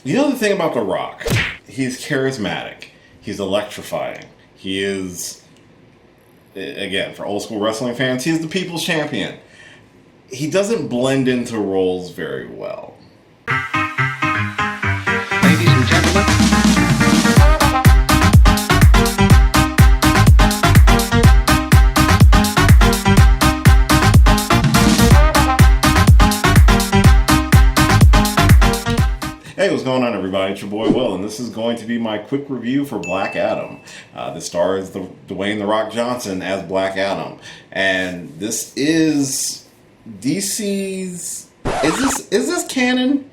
You know the thing about The Rock? He's charismatic. He's electrifying. He is, again, for old school wrestling fans, he's the people's champion. He doesn't blend into roles very well. Ladies and gentlemen. Hey, what's going on, everybody? It's your boy Will, and this is going to be my quick review for BlackAdam. This stars Dwayne "The Rock" Johnson as BlackAdam, and this is DC's. Is this canon?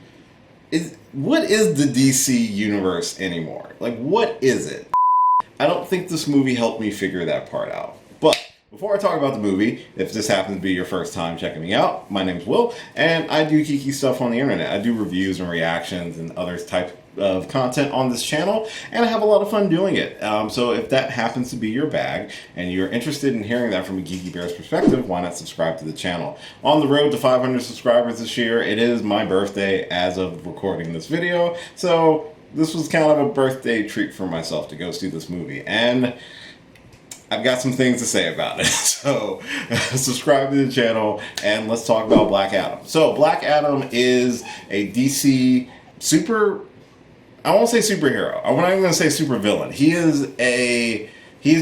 What is the DC universe anymore? Like, what is it? I don't think this movie helped me figure that part out. But before I talk about the movie, if this happens to be your first time checking me out, my name's Will, and I do geeky stuff on the internet. I do reviews and reactions and other types of content on this channel, and I have a lot of fun doing it. So if that happens to be your bag, and you're interested in hearing that from a Geeky Bear's perspective, why not subscribe to the channel? On the road to 500 subscribers this year. It is my birthday as of recording this video, so this was kind of a birthday treat for myself to go see this movie, and I've got some things to say about it. So subscribe to the channel and let's talk about BlackAdam. So BlackAdam is a DC I won't say superhero. I'm not even going to say supervillain. He's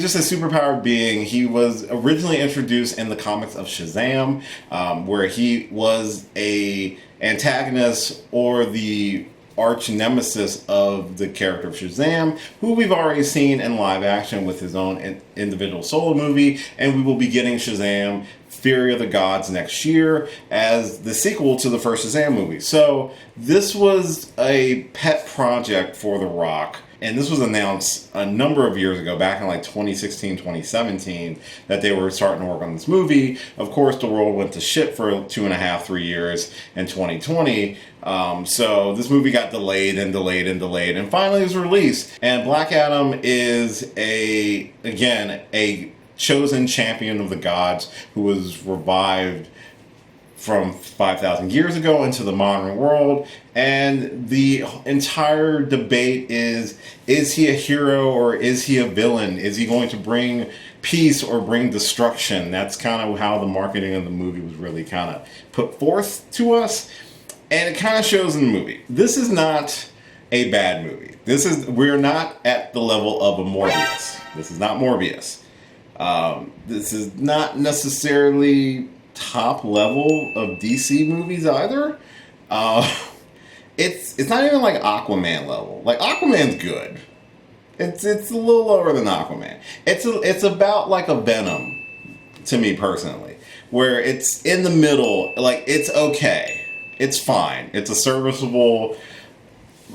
just a superpowered being. He was originally introduced in the comics of Shazam, where he was a antagonist or the arch nemesis of the character of Shazam, who we've already seen in live action with his own individual solo movie, and we will be getting Shazam Fury of the Gods next year as the sequel to the first Shazam movie. So this was a pet project for The Rock, and this was announced a number of years ago, back in like 2016, 2017, that they were starting to work on this movie. Of course, the world went to shit for 2.5, 3 years in 2020. So this movie got delayed and delayed and delayed, and finally it was released. And BlackAdam is again, a chosen champion of the gods who was revived from 5,000 years ago into the modern world. And the entire debate is he a hero or is he a villain? Is he going to bring peace or bring destruction? That's kind of how the marketing of the movie was really kind of put forth to us. And it kind of shows in the movie. This is not a bad movie. We're not at the level of a Morbius. This is not Morbius. This is not necessarily top level of DC movies either. It's not even like Aquaman level. Like, Aquaman's good. It's a little lower than Aquaman. It's about like a Venom to me personally, where it's in the middle. Like, it's okay. It's fine. It's a serviceable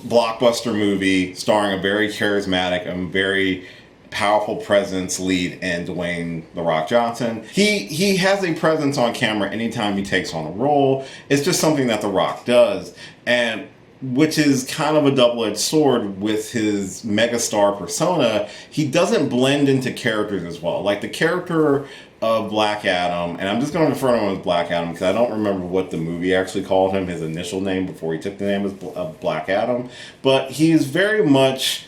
blockbuster movie starring a very charismatic and very powerful presence lead in Dwayne "The Rock" Johnson. He has a presence on camera anytime he takes on a role. It's just something that The Rock does, and which is kind of a double-edged sword with his megastar persona. He doesn't blend into characters as well. Like the character of BlackAdam, and I'm just going to refer to him as BlackAdam because I don't remember what the movie actually called him, his initial name before he took the name of BlackAdam. But he is very much,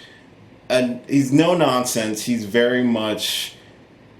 he's no nonsense. He's very much,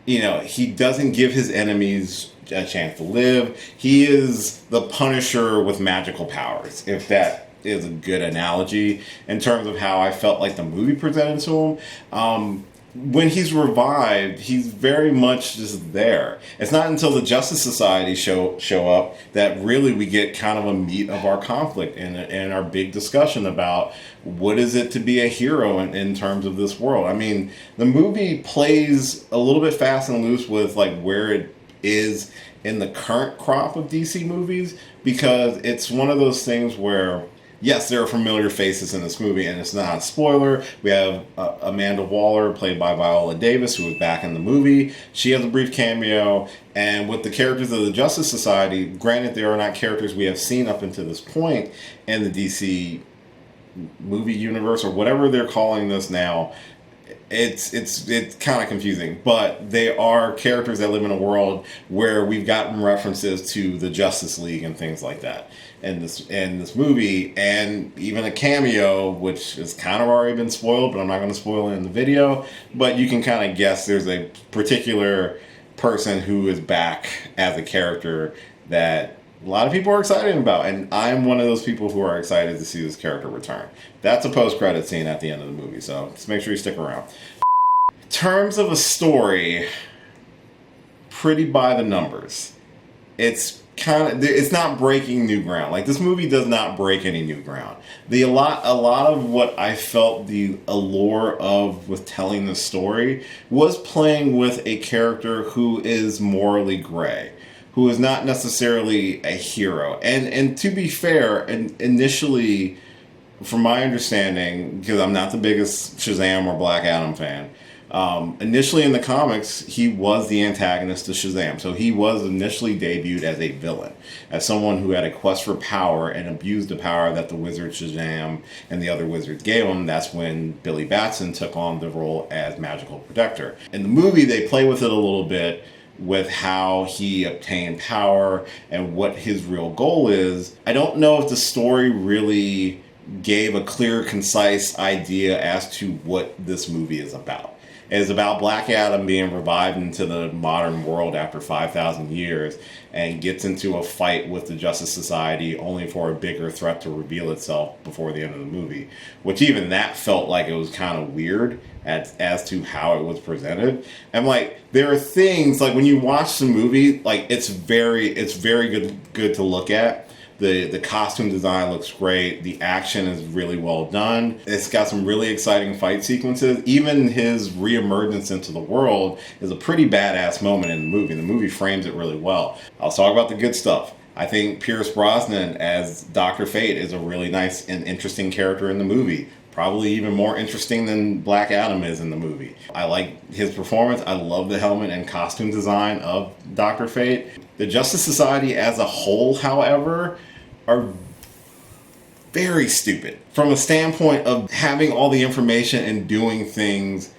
he doesn't give his enemies a chance to live. He is the Punisher with magical powers, if that is a good analogy in terms of how I felt like the movie presented to him. When he's revived, he's very much just there. It's not until the Justice Society show up that really we get kind of a meat of our conflict and our big discussion about what is it to be a hero in terms of this world. I mean, the movie plays a little bit fast and loose with like where it is in the current crop of DC movies, because it's one of those things where, yes, there are familiar faces in this movie, and it's not a spoiler. We have Amanda Waller, played by Viola Davis, who is back in the movie. She has a brief cameo, and with the characters of the Justice Society, granted, they are not characters we have seen up until this point in the DC movie universe, or whatever they're calling this now. it's kind of confusing, but they are characters that live in a world where we've gotten references to the Justice League and things like that in this movie, and even a cameo, which has kind of already been spoiled, but I'm not going to spoil it in the video. But you can kind of guess there's a particular person who is back as a character that a lot of people are excited about, and I'm one of those people who are excited to see this character return. That's a post-credit scene at the end of the movie, so just make sure you stick around. In terms of a story, pretty by the numbers. It's not breaking new ground. Like, this movie does not break any new ground. A lot of what I felt the allure of with telling the story was playing with a character who is morally gray, who is not necessarily a hero. And to be fair, initially, from my understanding, because I'm not the biggest Shazam or BlackAdam fan, initially in the comics, he was the antagonist to Shazam. So he was initially debuted as a villain, as someone who had a quest for power and abused the power that the wizard Shazam and the other wizards gave him. That's when Billy Batson took on the role as magical protector. In the movie, they play with it a little bit, with how he obtained power and what his real goal is. I don't know if the story really gave a clear, concise idea as to what this movie is about. It is about BlackAdam being revived into the modern world after 5,000 years and gets into a fight with the Justice Society, only for a bigger threat to reveal itself before the end of the movie. Which even that felt like it was kind of weird as to how it was presented. And like, there are things, like when you watch the movie, like it's very good to look at. The costume design looks great. The action is really well done. It's got some really exciting fight sequences. Even his reemergence into the world is a pretty badass moment in the movie. The movie frames it really well. I'll talk about the good stuff. I think Pierce Brosnan as Dr. Fate is a really nice and interesting character in the movie. Probably even more interesting than BlackAdam is in the movie. I like his performance. I love the helmet and costume design of Dr. Fate. The Justice Society as a whole, however, are very stupid from a standpoint of having all the information and doing things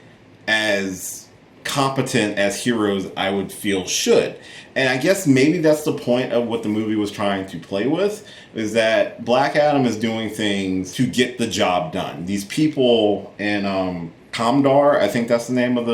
as competent as heroes, I would feel, should. And I guess maybe that's the point of what the movie was trying to play with, is that BlackAdam is doing things to get the job done. These people in Comdar, I think that's the name of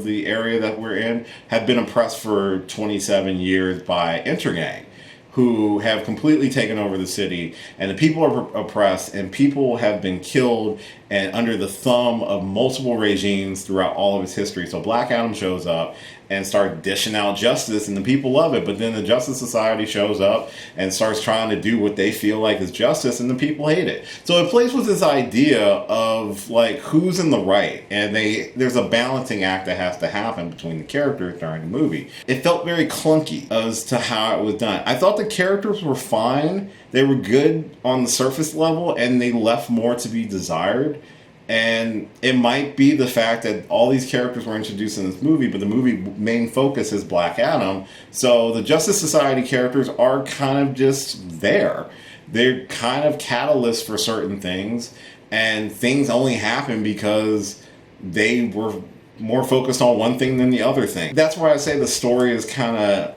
the area that we're in, have been oppressed for 27 years by Intergang, who have completely taken over the city, and the people are oppressed, and people have been killed and under the thumb of multiple regimes throughout all of its history. So BlackAdam shows up and starts dishing out justice, and the people love it. But then the Justice Society shows up and starts trying to do what they feel like is justice, and the people hate it. So it plays with this idea of like who's in the right, and there's a balancing act that has to happen between the characters during the movie. It felt very clunky as to how it was done. I thought the characters were fine. They were good on the surface level, and they left more to be desired. And it might be the fact that all these characters were introduced in this movie, but the movie main focus is BlackAdam. So the Justice Society characters are kind of just there. They're kind of catalysts for certain things, and things only happen because they were more focused on one thing than the other thing. That's why I say the story is kind of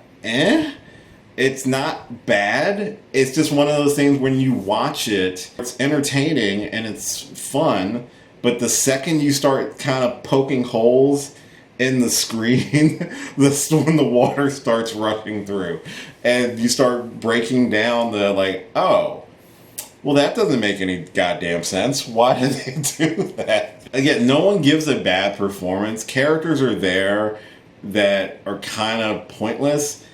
It's not bad. It's just one of those things when you watch it, it's entertaining and it's fun. But the second you start kind of poking holes in the screen, when the water starts rushing through, and you start breaking down the like, oh, well, that doesn't make any goddamn sense. Why did they do that? Again, no one gives a bad performance. Characters are there that are kind of pointless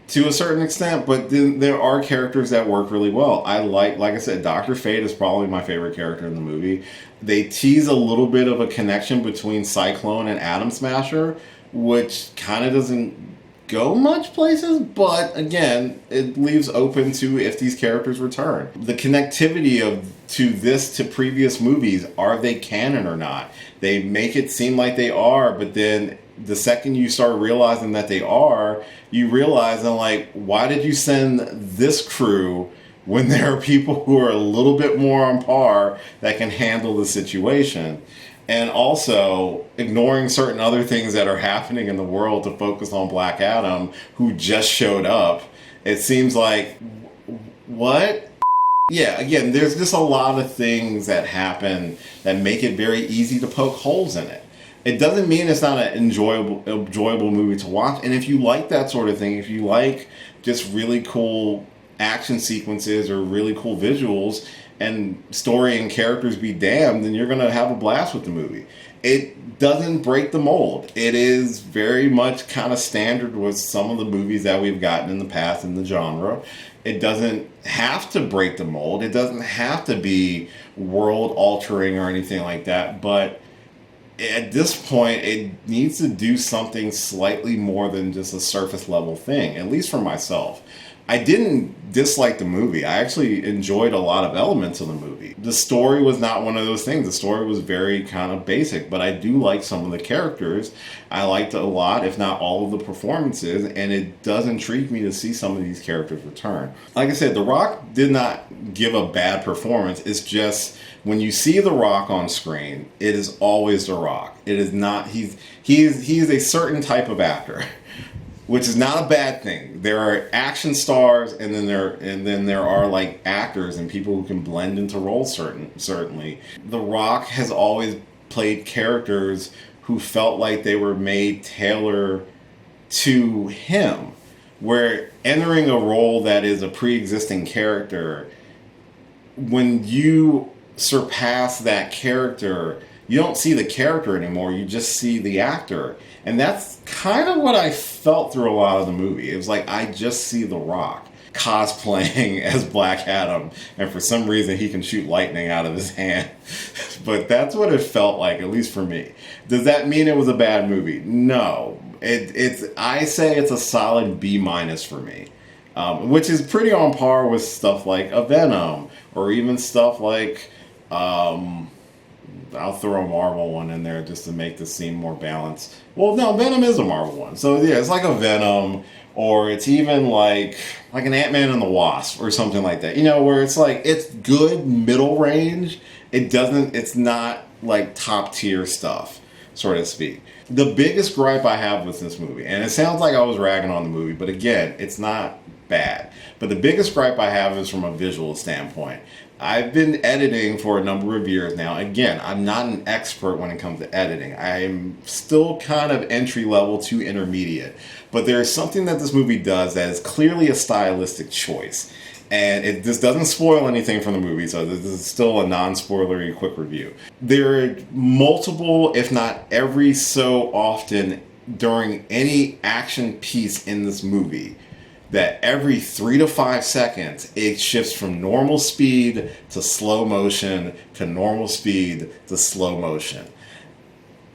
to a certain extent, but then there are characters that work really well. Like I said, Dr. Fate is probably my favorite character in the movie. They tease a little bit of a connection between Cyclone and Atom Smasher, which kind of doesn't go much places, but again, it leaves open to if these characters return. The connectivity to previous movies, are they canon or not? They make it seem like they are, but then the second you start realizing that they are, you realize, and like, why did you send this crew when there are people who are a little bit more on par that can handle the situation? and also ignoring certain other things that are happening in the world to focus on Black Adam, who just showed up. It seems like, what? Yeah, again, there's just a lot of things that happen that make it very easy to poke holes in it. It doesn't mean it's not an enjoyable movie to watch. And if you like that sort of thing, if you like just really cool action sequences or really cool visuals and story and characters be damned, then you're going to have a blast with the movie. It doesn't break the mold. It is very much kind of standard with some of the movies that we've gotten in the past in the genre. It doesn't have to break the mold. It doesn't have to be world altering or anything like that. But at this point, it needs to do something slightly more than just a surface level thing, at least for myself. I didn't dislike the movie. I actually enjoyed a lot of elements of the movie. The story was not one of those things. The story was very kind of basic, but I do like some of the characters. I liked a lot, if not all of the performances, and it does intrigue me to see some of these characters return. Like I said, The Rock did not give a bad performance. It's just when you see The Rock on screen, it is always The Rock. It is not, he is a certain type of actor. Which is not a bad thing. There are action stars, and then there are like actors and people who can blend into roles. Certainly, The Rock has always played characters who felt like they were made tailor to him. Where entering a role that is a pre-existing character, when you surpass that character, you don't see the character anymore. You just see the actor. And that's kind of what I felt through a lot of the movie. It was like, I just see The Rock cosplaying as Black Adam, and for some reason he can shoot lightning out of his hand. But that's what it felt like, at least for me. Does that mean it was a bad movie? No. I say it's a solid B- for me. Which is pretty on par with stuff like a Venom, or even stuff like... I'll throw a Marvel one in there just to make this seem more balanced. Well, no, Venom is a Marvel one. So yeah, it's like a Venom, or it's even like an Ant-Man and the Wasp or something like that. You know, where it's like, it's good middle range. It's not like top tier stuff, so to speak. The biggest gripe I have with this movie, and it sounds like I was ragging on the movie, but again, it's not bad. But the biggest gripe I have is from a visual standpoint. I've been editing for a number of years now. Again, I'm not an expert when it comes to editing. I'm still kind of entry level to intermediate. But there is something that this movie does that is clearly a stylistic choice. And this doesn't spoil anything from the movie, so this is still a non-spoilery quick review. There are multiple, if not every so often, during any action piece in this movie, that every 3 to 5 seconds, it shifts from normal speed to slow motion to normal speed to slow motion.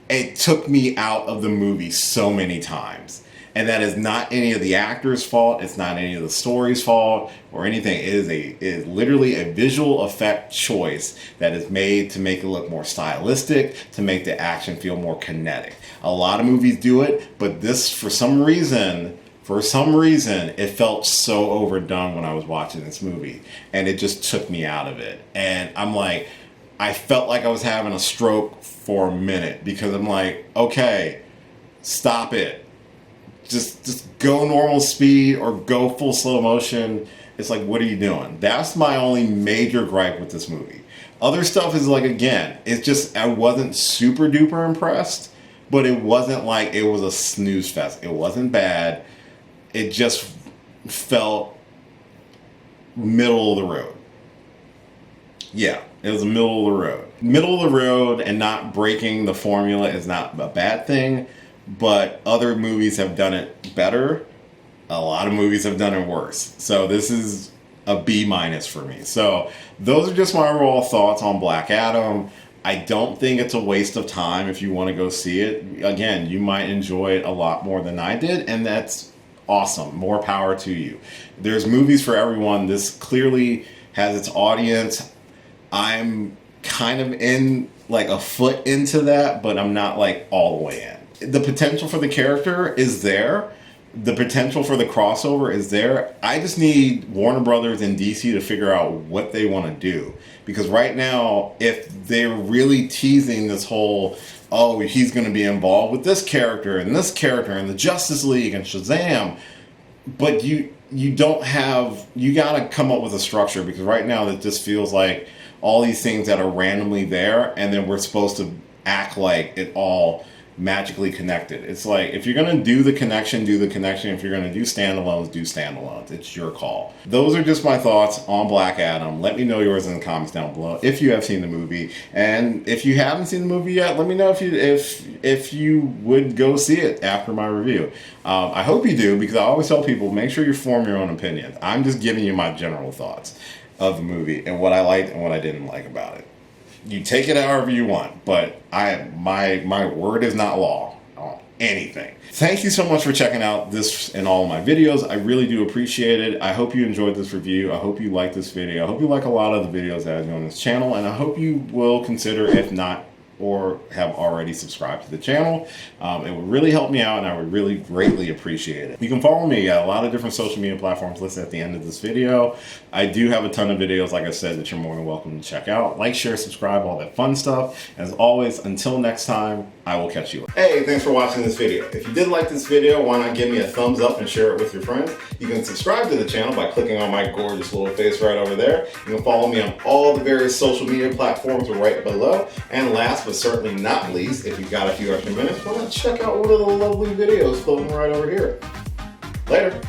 It took me out of the movie so many times. And that is not any of the actors' fault. It's not any of the story's fault or anything. It is literally a visual effect choice that is made to make it look more stylistic, to make the action feel more kinetic. A lot of movies do it, but this, for some reason, it felt so overdone when I was watching this movie, and it just took me out of it. And I'm like, I felt like I was having a stroke for a minute, because I'm like, okay, stop it. Just go normal speed or go full slow motion. It's like, what are you doing? That's my only major gripe with this movie. Other stuff is like, again, it's just, I wasn't super duper impressed, but it wasn't like it was a snooze fest. It wasn't bad. It just felt middle of the road. Yeah, it was the middle of the road. Middle of the road and not breaking the formula is not a bad thing, but other movies have done it better. A lot of movies have done it worse. So this is a B- for me. So those are just my raw thoughts on Black Adam. I don't think it's a waste of time if you want to go see it. Again, you might enjoy it a lot more than I did, and that's awesome. More power to you. There's movies for everyone. This clearly has its audience. I'm kind of in like a foot into that, but I'm not like all the way in. The potential for the character is there. the potential for the crossover is there. I just need Warner Brothers and DC to figure out what they want to do. Because right now, if they're really teasing this whole, oh, he's going to be involved with this character and the Justice League and Shazam, but you don't have, you got to come up with a structure, because right now it just feels like all these things that are randomly there, and then we're supposed to act like it all magically connected. It's like, if you're going to do the connection, do the connection. If you're going to do standalones, do standalones. It's your call. Those are just my thoughts on Black Adam. Let me know yours in the comments down below if you have seen the movie, and if you haven't seen the movie yet, let me know if you would go see it after my review. I hope you do, because I always tell people, make sure you form your own opinion. I'm just giving you my general thoughts of the movie and what I liked and what I didn't like about it. You take it however you want, but my word is not law on anything. Thank you so much for checking out this and all of my videos. I really do appreciate it. I hope you enjoyed this review. I hope you like this video. I hope you like a lot of the videos that I do on this channel, and I hope you will consider, if not or have already subscribed to the channel. It would really help me out, and I would really greatly appreciate it. You can follow me at a lot of different social media platforms listed at the end of this video. I do have a ton of videos, like I said, that you're more than welcome to check out. Like, share, subscribe, all that fun stuff. As always, until next time, I will catch you later. Hey, thanks for watching this video. If you did like this video, why not give me a thumbs up and share it with your friends? You can subscribe to the channel by clicking on my gorgeous little face right over there. You can follow me on all the various social media platforms right below. And last but certainly not least, if you've got a few extra minutes, why not check out one of the lovely videos floating right over here. Later.